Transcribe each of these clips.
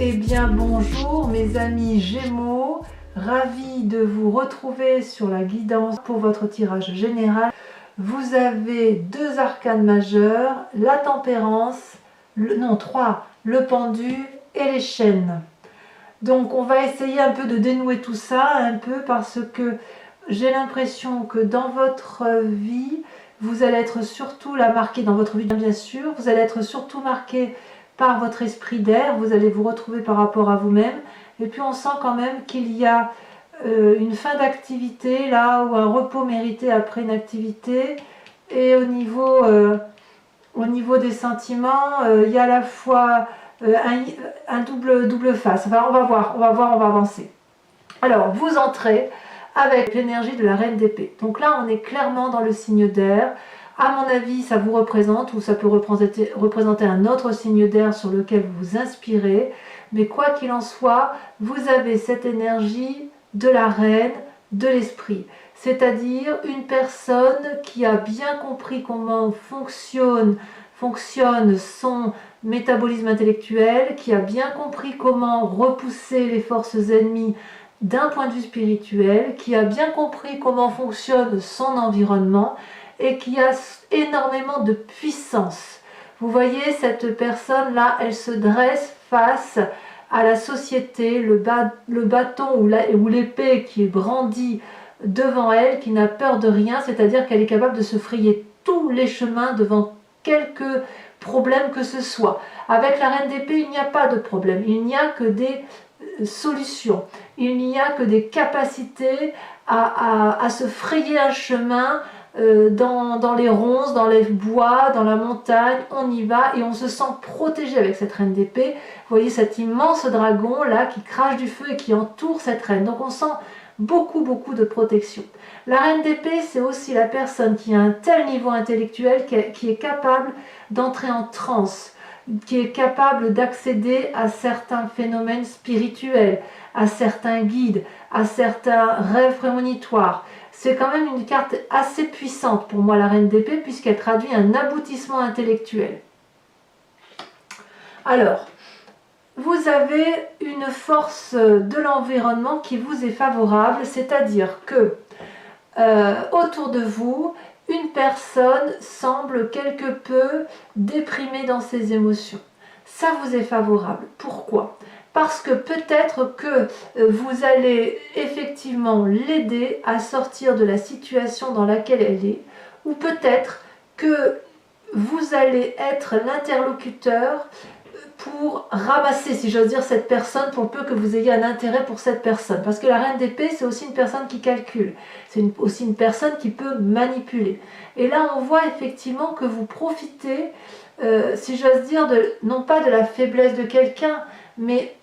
Eh bien bonjour mes amis Gémeaux, ravi de vous retrouver sur la guidance pour votre tirage général. Vous avez deux arcanes majeurs, la tempérance, trois, le pendu et les chênes. Donc on va essayer un peu de dénouer tout ça, un peu parce que j'ai l'impression que dans votre vie, vous allez être surtout là marqué, dans votre vie bien sûr, vous allez être surtout marqué par votre esprit d'air, vous allez vous retrouver par rapport à vous-même, et puis on sent quand même qu'il y a une fin d'activité là, ou un repos mérité après une activité, et au niveau des sentiments, il y a à la fois un double face. Enfin, on va voir, on va avancer. Alors, vous entrez avec l'énergie de la reine d'épée. Donc là, on est clairement dans le signe d'air. À mon avis, ça vous représente, ou ça peut représenter un autre signe d'air sur lequel vous vous inspirez. Mais quoi qu'il en soit, vous avez cette énergie de la reine, de l'esprit. C'est-à-dire une personne qui a bien compris comment fonctionne son métabolisme intellectuel, qui a bien compris comment repousser les forces ennemies d'un point de vue spirituel, qui a bien compris comment fonctionne son environnement et qui a énormément de puissance. Vous voyez, cette personne-là, elle se dresse face à la société, le bâton ou l'épée qui est brandie devant elle, qui n'a peur de rien, c'est-à-dire qu'elle est capable de se frayer tous les chemins devant quelque problème que ce soit. Avec la reine d'épée, il n'y a pas de problème, il n'y a que des solutions, il n'y a que des capacités à se frayer un chemin dans les ronces, dans les bois, dans la montagne, on y va et on se sent protégé avec cette reine d'épée. Vous voyez cet immense dragon là qui crache du feu et qui entoure cette reine, donc on sent beaucoup de protection. La reine d'épée, c'est aussi la personne qui a un tel niveau intellectuel qui est capable d'entrer en transe, qui est capable d'accéder à certains phénomènes spirituels, à certains guides, à certains rêves prémonitoires. C'est quand même une carte assez puissante pour moi, la reine d'épée, puisqu'elle traduit un aboutissement intellectuel. Alors, vous avez une force de l'environnement qui vous est favorable, c'est-à-dire que autour de vous, une personne semble quelque peu déprimée dans ses émotions. Ça vous est favorable. Pourquoi ? Parce que peut-être que vous allez effectivement l'aider à sortir de la situation dans laquelle elle est, ou peut-être que vous allez être l'interlocuteur pour ramasser, si j'ose dire, cette personne, pour peu que vous ayez un intérêt pour cette personne. Parce que la reine d'épée, c'est aussi une personne qui calcule. C'est aussi une personne qui peut manipuler. Et là, on voit effectivement que vous profitez, si j'ose dire, non pas de la faiblesse de quelqu'un, mais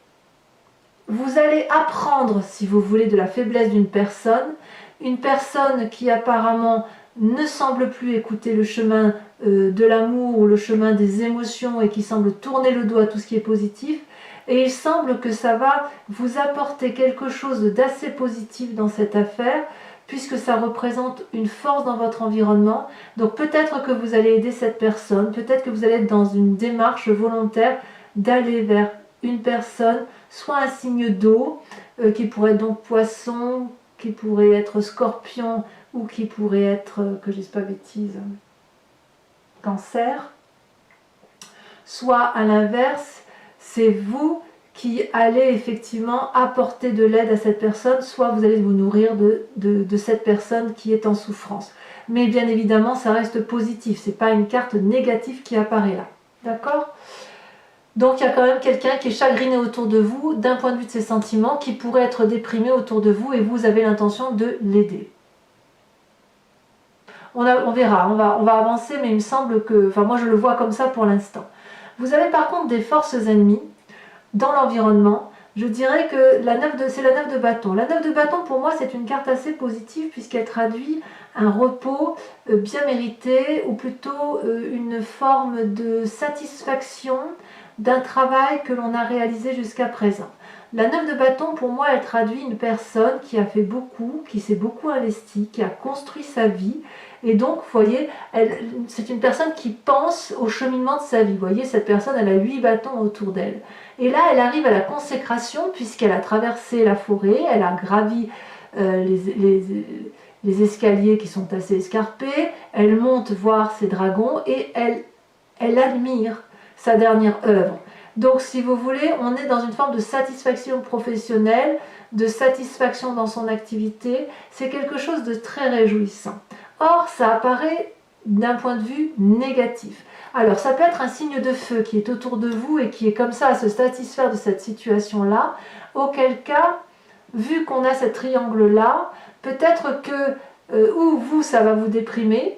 vous allez apprendre, si vous voulez, de la faiblesse d'une personne. Une personne qui apparemment ne semble plus écouter le chemin de l'amour ou le chemin des émotions et qui semble tourner le dos à tout ce qui est positif, et il semble que ça va vous apporter quelque chose d'assez positif dans cette affaire, puisque ça représente une force dans votre environnement. Donc peut-être que vous allez aider cette personne, peut-être que vous allez être dans une démarche volontaire d'aller vers une personne, soit un signe d'eau, qui pourrait être donc poisson, qui pourrait être scorpion, ou qui pourrait être, que je dise pas bêtise, cancer, soit à l'inverse, c'est vous qui allez effectivement apporter de l'aide à cette personne, soit vous allez vous nourrir de cette personne qui est en souffrance. Mais bien évidemment, ça reste positif, c'est pas une carte négative qui apparaît là. D'accord ? Donc il y a quand même quelqu'un qui est chagriné autour de vous, d'un point de vue de ses sentiments, qui pourrait être déprimé autour de vous, et vous avez l'intention de l'aider. On verra, on va avancer, mais il me semble que, enfin moi je le vois comme ça pour l'instant. Vous avez par contre des forces ennemies dans l'environnement. Je dirais que c'est la 9 de bâton. La 9 de bâton pour moi c'est une carte assez positive puisqu'elle traduit un repos bien mérité, ou plutôt une forme de satisfaction d'un travail que l'on a réalisé jusqu'à présent. La 9 de bâton, pour moi, elle traduit une personne qui a fait beaucoup, qui s'est beaucoup investie, qui a construit sa vie. Et donc, vous voyez, c'est une personne qui pense au cheminement de sa vie. Vous voyez, cette personne, elle a 8 bâtons autour d'elle. Et là, elle arrive à la consécration puisqu'elle a traversé la forêt, elle a gravi les escaliers qui sont assez escarpés, elle monte voir ses dragons et elle admire sa dernière œuvre. Donc, si vous voulez, on est dans une forme de satisfaction professionnelle, de satisfaction dans son activité. C'est quelque chose de très réjouissant. Or, ça apparaît d'un point de vue négatif. Alors, ça peut être un signe de feu qui est autour de vous et qui est comme ça à se satisfaire de cette situation-là, auquel cas, vu qu'on a ce triangle-là, peut-être que ou vous, ça va vous déprimer,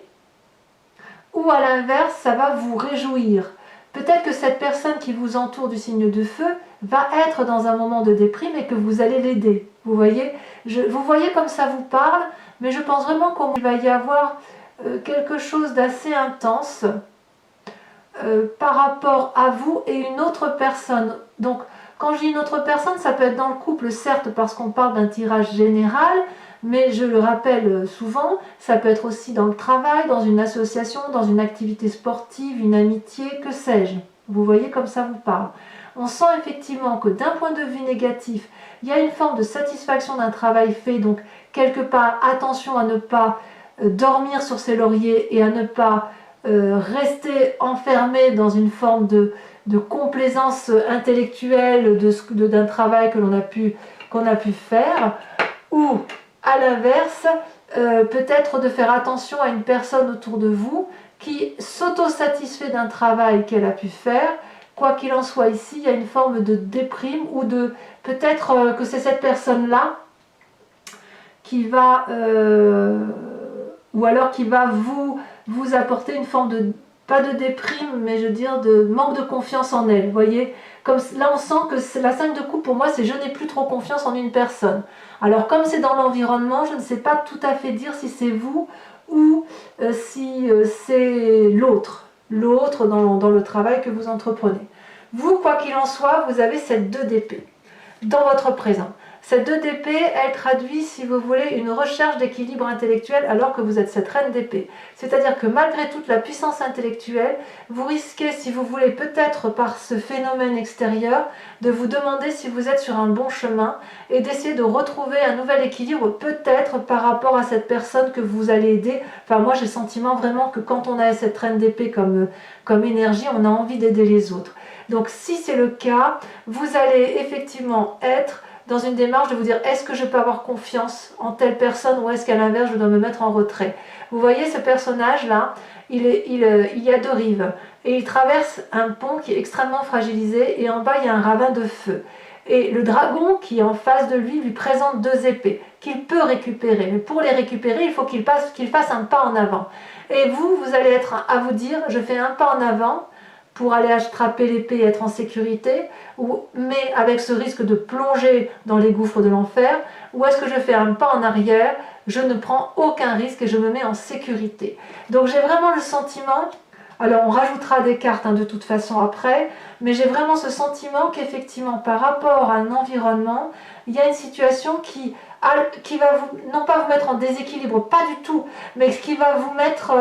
ou à l'inverse, ça va vous réjouir. Peut-être que cette personne qui vous entoure du signe de feu va être dans un moment de déprime et que vous allez l'aider. Vous voyez, vous voyez comme ça vous parle, mais je pense vraiment qu'il va y avoir quelque chose d'assez intense par rapport à vous et une autre personne. Donc, quand je dis une autre personne, ça peut être dans le couple, certes, parce qu'on parle d'un tirage général, mais je le rappelle souvent, ça peut être aussi dans le travail, dans une association, dans une activité sportive, une amitié, que sais-je. Vous voyez comme ça vous parle. On sent effectivement que d'un point de vue négatif, il y a une forme de satisfaction d'un travail fait, donc quelque part, attention à ne pas dormir sur ses lauriers et à ne pas rester enfermé dans une forme de complaisance intellectuelle d'un travail que qu'on a pu faire, ou à l'inverse, peut-être de faire attention à une personne autour de vous qui s'auto-satisfait d'un travail qu'elle a pu faire. Quoi qu'il en soit, ici, il y a une forme de déprime ou de peut-être que c'est cette personne-là qui va ou alors qui va vous apporter une forme de, pas de déprime, mais je veux dire de manque de confiance en elle. Vous voyez, comme là on sent que la 5 de coupe pour moi c'est je n'ai plus trop confiance en une personne. Alors comme c'est dans l'environnement, je ne sais pas tout à fait dire si c'est vous ou si c'est l'autre dans le travail que vous entreprenez. Vous, quoi qu'il en soit, vous avez cette 2 d'épée dans votre présent. Cette 2 d'épée, elle traduit, si vous voulez, une recherche d'équilibre intellectuel alors que vous êtes cette reine d'épée. C'est-à-dire que malgré toute la puissance intellectuelle, vous risquez, si vous voulez, peut-être par ce phénomène extérieur, de vous demander si vous êtes sur un bon chemin et d'essayer de retrouver un nouvel équilibre, peut-être par rapport à cette personne que vous allez aider. Enfin, moi, j'ai le sentiment vraiment que quand on a cette reine d'épée comme énergie, on a envie d'aider les autres. Donc, si c'est le cas, vous allez effectivement être dans une démarche de vous dire est-ce que je peux avoir confiance en telle personne ou est-ce qu'à l'inverse je dois me mettre en retrait. Vous voyez ce personnage là, il y a 2 rives et il traverse un pont qui est extrêmement fragilisé et en bas il y a un ravin de feu. Et le dragon qui est en face de lui présente 2 épées qu'il peut récupérer. Mais pour les récupérer, il faut qu'il fasse un pas en avant. Et vous allez être à vous dire je fais un pas en avant pour aller attraper l'épée et être en sécurité, mais avec ce risque de plonger dans les gouffres de l'enfer, ou est-ce que je fais un pas en arrière, je ne prends aucun risque et je me mets en sécurité. Donc j'ai vraiment le sentiment, alors on rajoutera des cartes de toute façon après, mais j'ai vraiment ce sentiment qu'effectivement par rapport à un environnement, il y a une situation qui va non pas vous mettre en déséquilibre, pas du tout, mais qui va vous mettre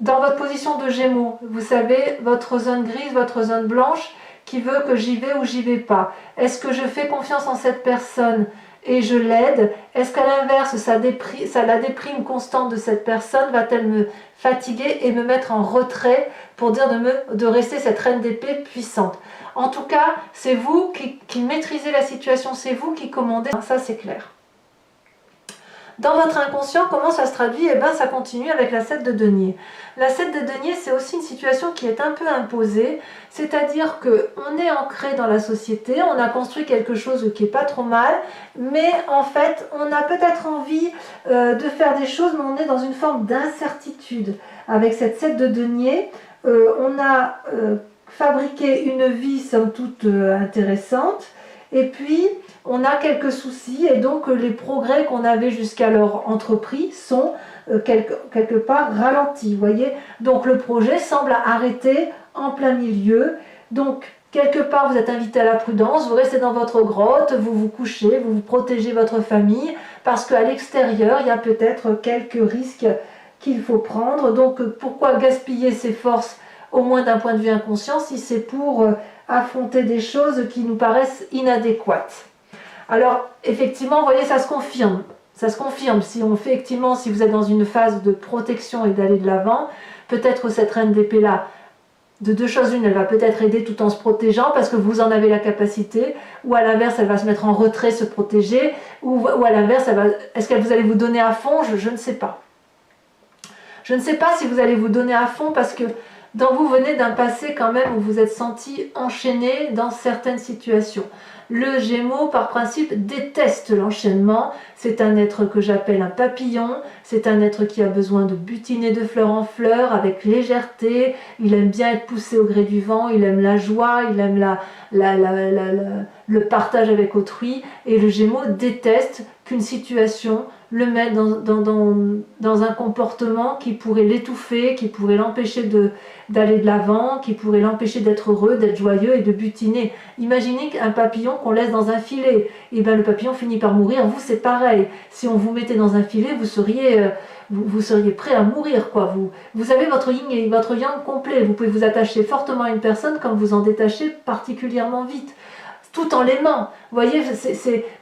dans votre position de Gémeaux, vous savez, votre zone grise, votre zone blanche, qui veut que j'y vais ou j'y vais pas. Est-ce que je fais confiance en cette personne et je l'aide? Est-ce qu'à l'inverse, la déprime constante de cette personne va-t-elle me fatiguer et me mettre en retrait pour dire de rester cette reine d'épée puissante? En tout cas, c'est vous qui maîtrisez la situation, c'est vous qui commandez, ça c'est clair. Dans votre inconscient, comment ça se traduit? Eh bien, ça continue avec la 7 de denier. La 7 de denier, c'est aussi une situation qui est un peu imposée, c'est-à-dire qu'on est ancré dans la société, on a construit quelque chose qui n'est pas trop mal, mais en fait, on a peut-être envie de faire des choses, mais on est dans une forme d'incertitude. Avec cette 7 de denier, on a fabriqué une vie, somme toute, intéressante, et puis on a quelques soucis et donc les progrès qu'on avait jusqu'alors entrepris sont quelque part ralentis, vous voyez. Donc le projet semble arrêté en plein milieu. Donc Quelque part, vous êtes invité à la prudence, vous restez dans votre grotte, vous vous couchez, vous protégez votre famille, parce qu'à l'extérieur, il y a peut-être quelques risques qu'il faut prendre. Donc, pourquoi gaspiller ses forces, au moins d'un point de vue inconscient, si c'est pour affronter des choses qui nous paraissent inadéquates? Alors, effectivement, vous voyez, ça se confirme. Ça se confirme. Si on fait, effectivement, si vous êtes dans une phase de protection et d'aller de l'avant, peut-être cette reine d'épée là, de deux choses une, elle va peut-être aider tout en se protégeant parce que vous en avez la capacité, ou à l'inverse, elle va se mettre en retrait, se protéger, ou à l'inverse, est-ce que vous allez vous donner à fond? Je ne sais pas. Je ne sais pas si vous allez vous donner à fond parce que vous venez d'un passé quand même où vous êtes senti enchaîné dans certaines situations. Le Gémeaux, par principe, déteste l'enchaînement. C'est un être que j'appelle un papillon. C'est un être qui a besoin de butiner de fleur en fleur avec légèreté. Il aime bien être poussé au gré du vent. Il aime la joie. Il aime le partage avec autrui. Et le Gémeaux déteste qu'une situation le mette dans un comportement qui pourrait l'étouffer, qui pourrait l'empêcher d'aller de l'avant, qui pourrait l'empêcher d'être heureux, d'être joyeux et de butiner. Imaginez un papillon qu'on laisse dans un filet. Et bien le papillon finit par mourir. Vous, c'est pareil. Si on vous mettait dans un filet, vous seriez prêt à mourir, quoi. Vous avez votre yin et votre yang complet. Vous pouvez vous attacher fortement à une personne comme vous en détachez particulièrement vite, tout en l'aimant. Vous voyez,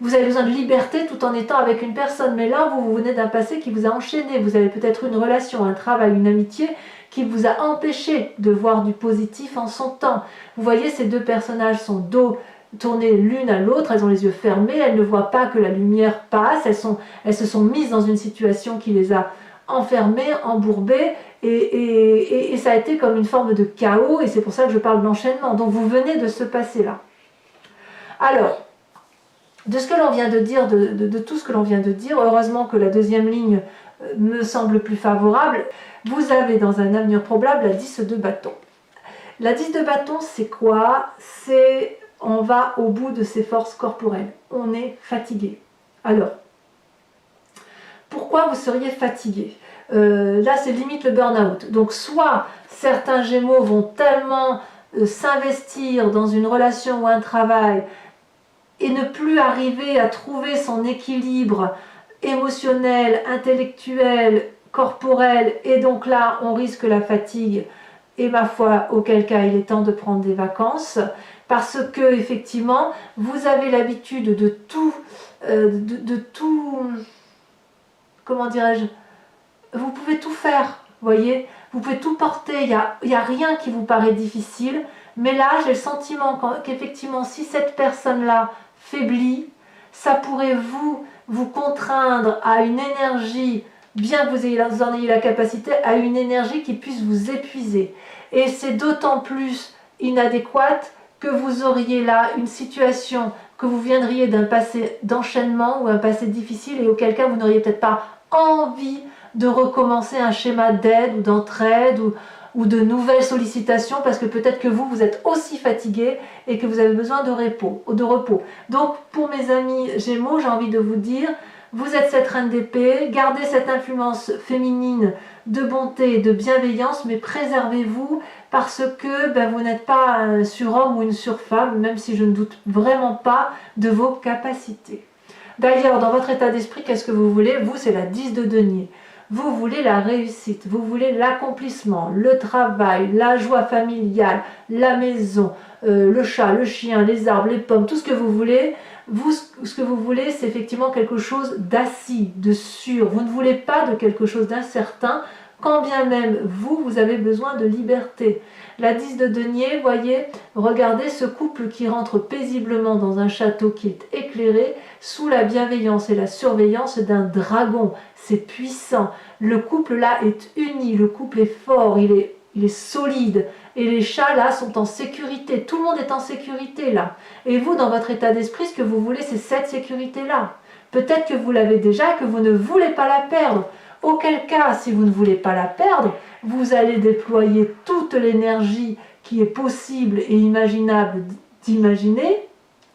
vous avez besoin de liberté tout en étant avec une personne. Mais là, vous venez d'un passé qui vous a enchaîné. Vous avez peut-être une relation, un travail, une amitié qui vous a empêché de voir du positif en son temps. Vous voyez, ces deux personnages sont dos tournés l'une à l'autre, elles ont les yeux fermés, elles ne voient pas que la lumière passe, elles se sont mises dans une situation qui les a enfermées, embourbées, et ça a été comme une forme de chaos, et c'est pour ça que je parle d'enchaînement. Donc vous venez de ce passé-là. Alors, de ce que l'on vient de dire, de tout ce que l'on vient de dire, heureusement que la deuxième ligne me semble plus favorable. Vous avez dans un avenir probable la 10 de bâton. La 10 de bâton, c'est quoi? C'est on va au bout de ses forces corporelles. On est fatigué. Alors, pourquoi vous seriez fatigué? Là, c'est limite le burn-out. Donc, soit certains Gémeaux vont tellement s'investir dans une relation ou un travail et ne plus arriver à trouver son équilibre émotionnel, intellectuel, corporel, et donc là, on risque la fatigue, et ma foi, auquel cas, il est temps de prendre des vacances, parce que, effectivement, vous avez l'habitude de tout, comment dirais-je, vous pouvez tout faire, voyez, vous pouvez tout porter, il n'y a rien qui vous paraît difficile, mais là, j'ai le sentiment qu'effectivement, si cette personne-là faiblit, ça pourrait vous contraindre à une énergie, bien que vous en ayez la capacité, à une énergie qui puisse vous épuiser. Et c'est d'autant plus inadéquate que vous auriez là une situation, que vous viendriez d'un passé d'enchaînement ou un passé difficile et auquel cas vous n'auriez peut-être pas envie de recommencer un schéma d'aide ou d'entraide ou de nouvelles sollicitations parce que peut-être que vous êtes aussi fatigué et que vous avez besoin de repos. Donc pour mes amis Gémeaux, j'ai envie de vous dire, vous êtes cette reine d'épée, gardez cette influence féminine de bonté et de bienveillance, mais préservez-vous parce que vous n'êtes pas un surhomme ou une surfemme, même si je ne doute vraiment pas de vos capacités. D'ailleurs, dans votre état d'esprit, qu'est-ce que vous voulez? Vous, c'est la 10 de denier. Vous voulez la réussite, vous voulez l'accomplissement, le travail, la joie familiale, la maison, le chat, le chien, les arbres, les pommes, tout ce que vous voulez. Vous, ce que vous voulez, c'est effectivement quelque chose d'assis, de sûr. Vous ne voulez pas de quelque chose d'incertain, quand bien même vous avez besoin de liberté. La 10 de denier, voyez, regardez ce couple qui rentre paisiblement dans un château qui est éclairé sous la bienveillance et la surveillance d'un dragon. C'est puissant. Le couple là est uni, le couple est fort, il est solide. Et les chats là sont en sécurité. Tout le monde est en sécurité là. Et vous, dans votre état d'esprit, ce que vous voulez, c'est cette sécurité-là. Peut-être que vous l'avez déjà et que vous ne voulez pas la perdre. Auquel cas, si vous ne voulez pas la perdre, vous allez déployer toute l'énergie qui est possible et imaginable d'imaginer,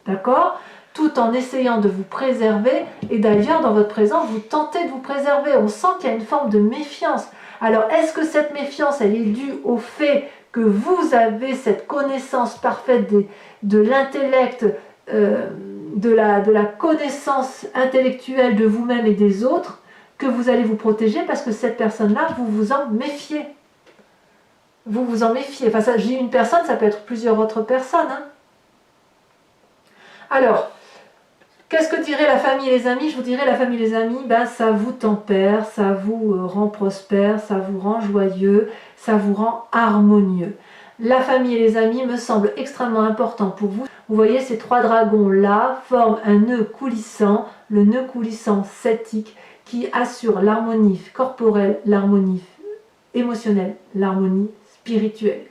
d'accord ? Tout en essayant de vous préserver. Et d'ailleurs, dans votre présent, vous tentez de vous préserver. On sent qu'il y a une forme de méfiance. Alors, est-ce que cette méfiance, elle est due au fait que vous avez cette connaissance parfaite de l'intellect, de la connaissance intellectuelle de vous-même et des autres, que vous allez vous protéger parce que cette personne-là, vous vous en méfiez. Vous vous en méfiez. Enfin, j'ai une personne, ça peut être plusieurs autres personnes. Hein. Alors, qu'est-ce que dirait la famille et les amis? Je vous dirais, la famille et les amis, ben, ça vous tempère, ça vous rend prospère, ça vous rend joyeux, ça vous rend harmonieux. La famille et les amis me semblent extrêmement importants pour vous. Vous voyez, ces trois dragons-là forment un nœud coulissant, le nœud coulissant celtique, qui assure l'harmonie corporelle, l'harmonie émotionnelle, l'harmonie spirituelle.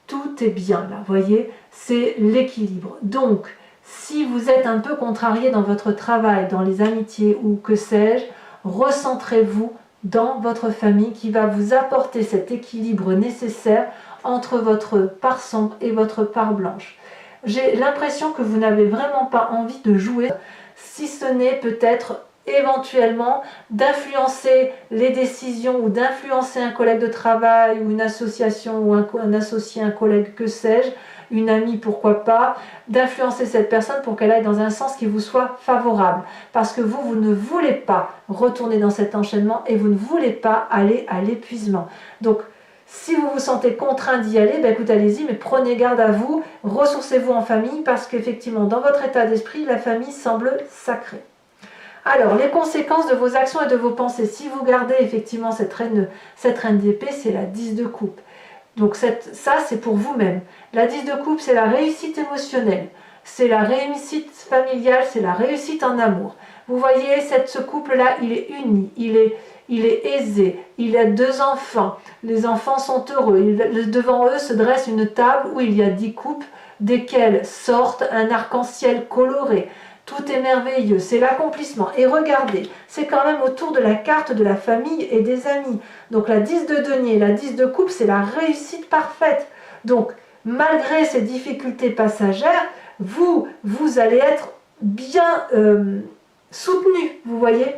Tout est bien là, vous voyez, c'est l'équilibre. Donc, si vous êtes un peu contrarié dans votre travail, dans les amitiés ou que sais-je, recentrez-vous dans votre famille qui va vous apporter cet équilibre nécessaire entre votre part sombre et votre part blanche. J'ai l'impression que vous n'avez vraiment pas envie de jouer, si ce n'est peut-être éventuellement d'influencer les décisions ou d'influencer un collègue de travail ou une association ou un associé, un collègue, que sais-je, une amie, pourquoi pas, d'influencer cette personne pour qu'elle aille dans un sens qui vous soit favorable. Parce que vous ne voulez pas retourner dans cet enchaînement et vous ne voulez pas aller à l'épuisement. Donc, si vous vous sentez contraint d'y aller, ben écoutez, allez-y, mais prenez garde à vous, ressourcez-vous en famille parce qu'effectivement, dans votre état d'esprit, la famille semble sacrée. Alors, les conséquences de vos actions et de vos pensées. Si vous gardez effectivement cette reine d'épée, c'est la 10 de coupe. Donc ça, c'est pour vous-même. La 10 de coupe, c'est la réussite émotionnelle, c'est la réussite familiale, c'est la réussite en amour. Vous voyez, ce couple-là, il est uni, il est aisé, il a 2 enfants, les enfants sont heureux. Devant eux se dresse une table où il y a 10 coupes, desquelles sortent un arc-en-ciel coloré. Tout est merveilleux, c'est l'accomplissement. Et regardez, c'est quand même autour de la carte de la famille et des amis. Donc la 10 de denier, la 10 de coupe, c'est la réussite parfaite. Donc, malgré ces difficultés passagères, vous allez être bien soutenu, vous voyez.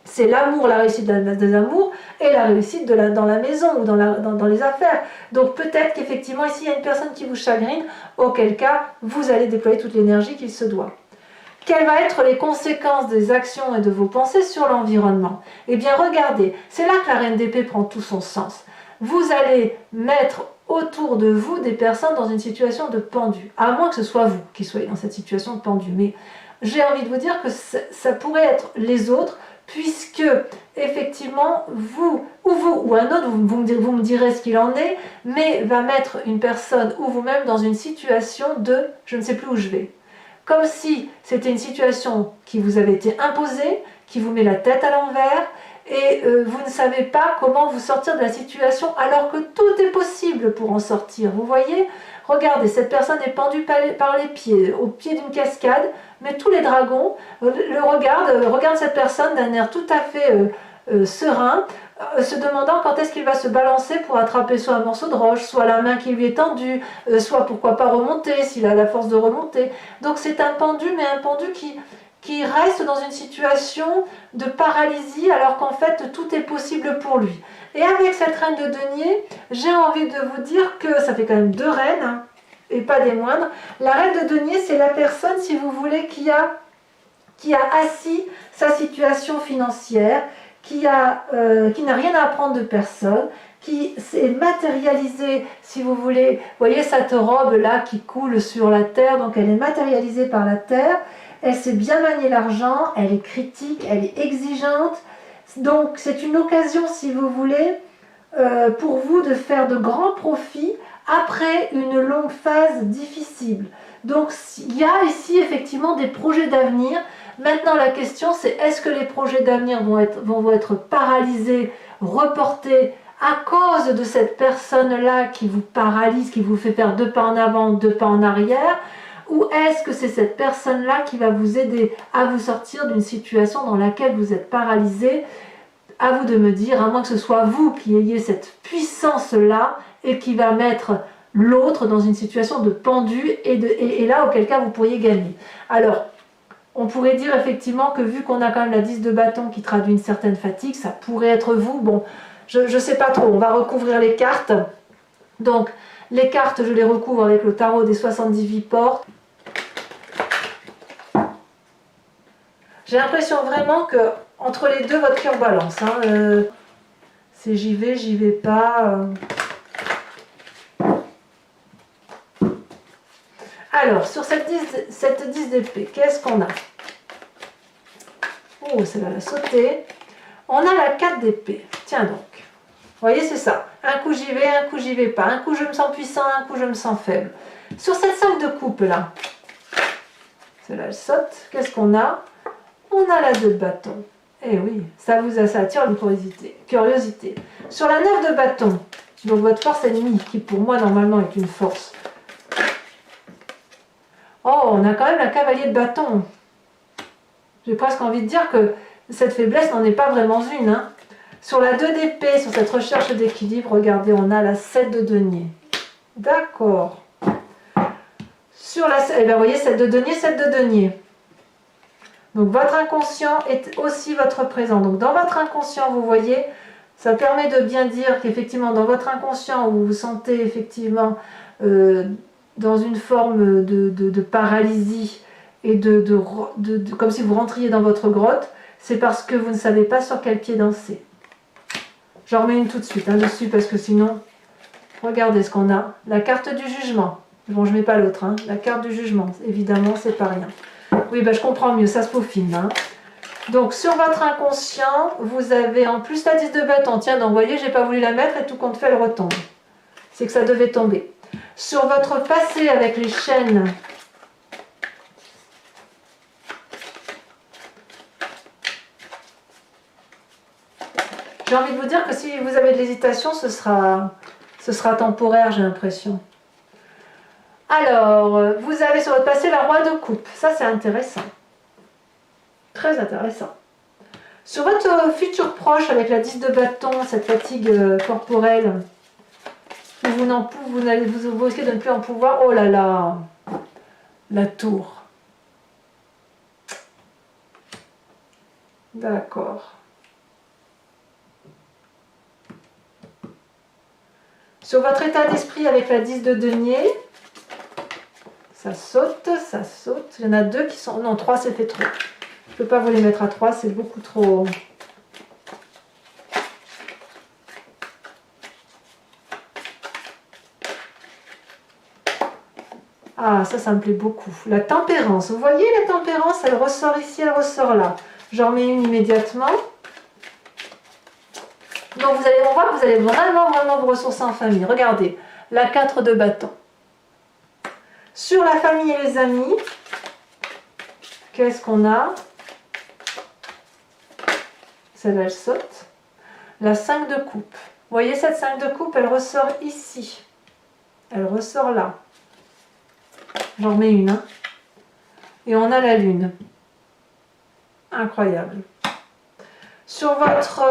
C'est l'amour, la réussite des amours et la réussite dans la maison ou dans les affaires. Donc peut-être qu'effectivement, ici, il y a une personne qui vous chagrine, auquel cas, vous allez déployer toute l'énergie qu'il se doit. Quelles vont être les conséquences des actions et de vos pensées sur l'environnement? Eh bien, regardez, c'est là que la reine d'épée prend tout son sens. Vous allez mettre autour de vous des personnes dans une situation de pendu, à moins que ce soit vous qui soyez dans cette situation de pendu. Mais j'ai envie de vous dire que ça pourrait être les autres, puisque effectivement, vous ou un autre, vous me direz ce qu'il en est, mais va mettre une personne ou vous-même dans une situation de « je ne sais plus où je vais ». Comme si c'était une situation qui vous avait été imposée, qui vous met la tête à l'envers, et vous ne savez pas comment vous sortir de la situation alors que tout est possible pour en sortir. Vous voyez, regardez, cette personne est pendue par les pieds, au pied d'une cascade, mais tous les dragons regardent cette personne d'un air tout à fait serein, se demandant quand est-ce qu'il va se balancer pour attraper soit un morceau de roche, soit la main qui lui est tendue, soit pourquoi pas remonter, s'il a la force de remonter. Donc c'est un pendu, mais un pendu qui reste dans une situation de paralysie alors qu'en fait tout est possible pour lui. Et avec cette reine de denier, j'ai envie de vous dire que ça fait quand même 2 reines, hein, et pas des moindres. La reine de denier, c'est la personne, si vous voulez, qui a assis sa situation financière, qui n'a rien à apprendre de personne, qui s'est matérialisée, si vous voulez. Vous voyez cette robe là qui coule sur la terre, donc elle est matérialisée par la terre. Elle sait bien manier l'argent, elle est critique, elle est exigeante. Donc c'est une occasion, si vous voulez, pour vous de faire de grands profits après une longue phase difficile. Donc il y a ici effectivement des projets d'avenir. Maintenant la question c'est est-ce que les projets d'avenir vont être paralysés, reportés à cause de cette personne-là qui vous paralyse, qui vous fait faire 2 pas en avant, 2 pas en arrière, ou est-ce que c'est cette personne-là qui va vous aider à vous sortir d'une situation dans laquelle vous êtes paralysé? À vous de me dire, à moins que ce soit vous qui ayez cette puissance-là et qui va mettre l'autre dans une situation de pendu et là, auquel cas, vous pourriez gagner. Alors, on pourrait dire effectivement que vu qu'on a quand même la 10 de bâton qui traduit une certaine fatigue, ça pourrait être vous. Bon, je ne sais pas trop, on va recouvrir les cartes. Donc, les cartes, je les recouvre avec le tarot des 78 portes. J'ai l'impression vraiment que entre les deux, votre cœur balance. Hein, c'est j'y vais pas. Alors, sur cette 10 d'épée, qu'est-ce qu'on a? Oh, celle-là, elle a sauté. On a la 4 d'épée. Tiens donc. Vous voyez, c'est ça. Un coup j'y vais, un coup j'y vais pas. Un coup je me sens puissant, un coup je me sens faible. Sur cette 5 de coupe là, celle-là elle saute. Qu'est-ce qu'on a? On a la 2 de bâton. Eh oui, ça attire une curiosité. Sur la 9 de bâton, donc votre force ennemie, qui pour moi normalement est une force. Oh, on a quand même la cavalier de bâton. J'ai presque envie de dire que cette faiblesse n'en est pas vraiment une. Hein. Sur la 2 d'épée, sur cette recherche d'équilibre, regardez, on a la 7 de denier. D'accord. Sur la, eh bien, vous voyez, 7 de denier, 7 de denier. Donc votre inconscient est aussi votre présent. Donc dans votre inconscient, vous voyez, ça permet de bien dire qu'effectivement dans votre inconscient, où vous vous sentez effectivement dans une forme de paralysie et comme si vous rentriez dans votre grotte, c'est parce que vous ne savez pas sur quel pied danser. J'en remets une tout de suite dessus parce que sinon, regardez ce qu'on a. La carte du jugement. Bon, je ne mets pas l'autre. Hein. La carte du jugement, évidemment, c'est pas rien. Oui, ben, je comprends mieux, ça se peaufine. Hein. Donc, sur votre inconscient, vous avez en plus la 10 de bâton. Tiens, donc, vous voyez, j'ai pas voulu la mettre et tout compte fait, elle retombe. C'est que ça devait tomber. Sur votre passé avec les chaînes, j'ai envie de vous dire que si vous avez de l'hésitation, ce sera temporaire, j'ai l'impression. Alors, vous avez sur votre passé la roi de coupe. Ça, c'est intéressant. Très intéressant. Sur votre futur proche, avec la 10 de bâton, cette fatigue corporelle, vous risquez de ne plus en pouvoir. Oh là là, la tour. D'accord. Sur votre état d'esprit, avec la 10 de denier, ça saute, ça saute. Il y en a 2 qui sont... Non, 3, c'est fait trop. Je ne peux pas vous les mettre à 3, c'est beaucoup trop... Ah, ça me plaît beaucoup. La tempérance. Vous voyez, la tempérance, elle ressort ici, elle ressort là. J'en remets une immédiatement. Donc, on voit que vous allez vraiment vous ressourcer en famille. Regardez, la 4 de bâton. Sur la famille et les amis, qu'est-ce qu'on a? Celle-là, elle saute. La 5 de coupe. Vous voyez, cette 5 de coupe, elle ressort ici. Elle ressort là. J'en remets une. Hein. Et on a la lune. Incroyable. Sur votre...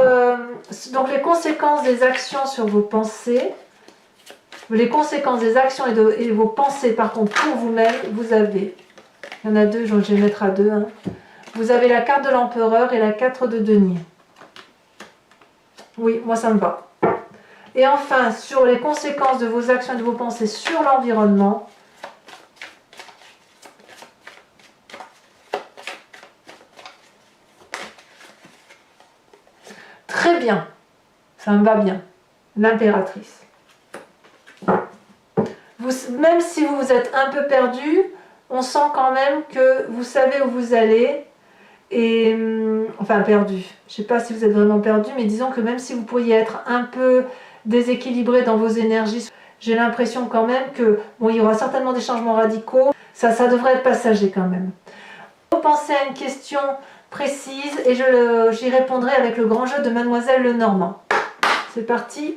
donc les conséquences des actions sur vos pensées. Les conséquences des actions et vos pensées, par contre, pour vous-même, vous avez... Il y en a 2, je vais les mettre à 2. Hein. Vous avez la carte de l'empereur et la 4 de denier. Oui, moi ça me va. Et enfin, sur les conséquences de vos actions et de vos pensées sur l'environnement, très bien, ça me va bien, l'impératrice. Même si vous êtes un peu perdu, on sent quand même que vous savez où vous allez. Et enfin perdu, je ne sais pas si vous êtes vraiment perdu, mais disons que même si vous pourriez être un peu déséquilibré dans vos énergies, j'ai l'impression quand même que, bon, il y aura certainement des changements radicaux, ça devrait être passager quand même. Pensez à une question précise et j'y répondrai avec le grand jeu de Mademoiselle Lenormand. C'est parti.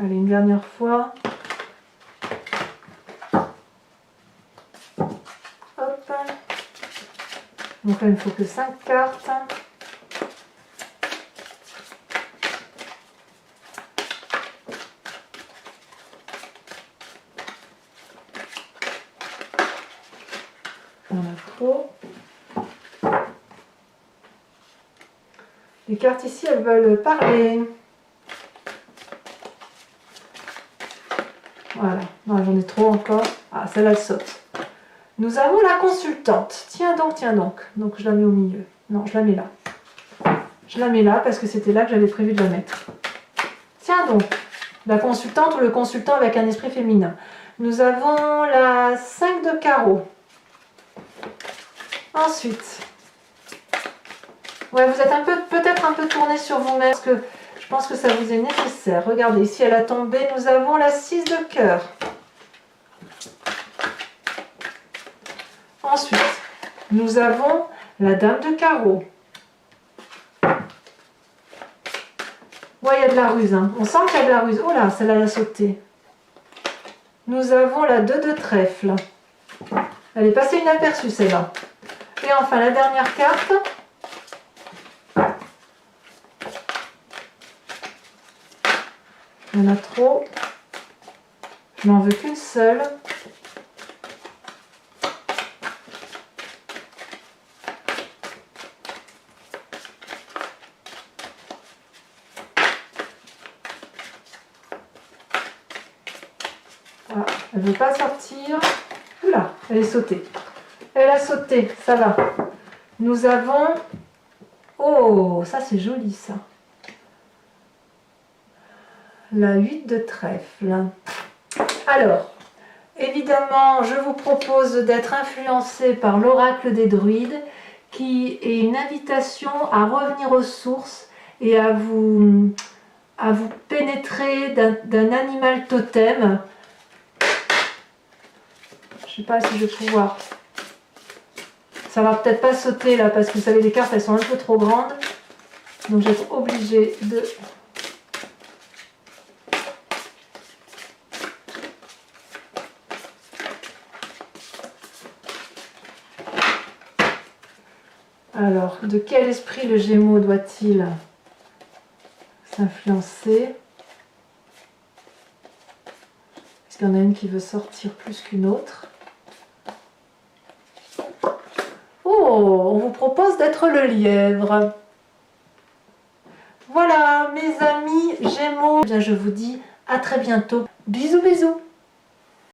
Allez, une dernière fois. Hop. Donc là, il ne faut que 5 cartes. Il y en a trop. Les cartes ici, elles veulent parler. Voilà. Non, j'en ai trop encore. Ah, celle-là, elle saute. Nous avons la consultante. Tiens donc, tiens donc. Donc, je la mets au milieu. Non, je la mets là. Je la mets là parce que c'était là que j'avais prévu de la mettre. Tiens donc. La consultante ou le consultant avec un esprit féminin. Nous avons la 5 de carreau. Ensuite, ouais, vous êtes peut-être un peu tourné sur vous-même parce que je pense que ça vous est nécessaire. Regardez, ici elle a tombé. Nous avons la 6 de cœur. Ensuite, nous avons la dame de carreau. Ouais, il y a de la ruse. Hein. On sent qu'il y a de la ruse. Oh là, celle-là, elle a sauté. Nous avons la 2 de trèfle. Elle est passée inaperçue, celle-là. Et enfin, la dernière carte. Il y en a trop. Je n'en veux qu'une seule. Voilà. Elle ne veut pas sortir. Oula, elle est sautée. Elle a sauté, ça va. Nous avons... Oh, ça c'est joli ça. La 8 de trèfle. Alors, évidemment, je vous propose d'être influencé par l'oracle des druides, qui est une invitation à revenir aux sources et à vous pénétrer d'un animal totem. Je sais pas si je vais pouvoir. Ça va peut-être pas sauter là parce que vous savez les cartes elles sont un peu trop grandes. Donc je vais être obligée de... Alors, de quel esprit le Gémeaux doit-il s'influencer? Est-ce qu'il y en a une qui veut sortir plus qu'une autre? Oh, on vous propose d'être le lièvre. Voilà, mes amis Gémeaux. Bien, je vous dis à très bientôt. Bisous, bisous.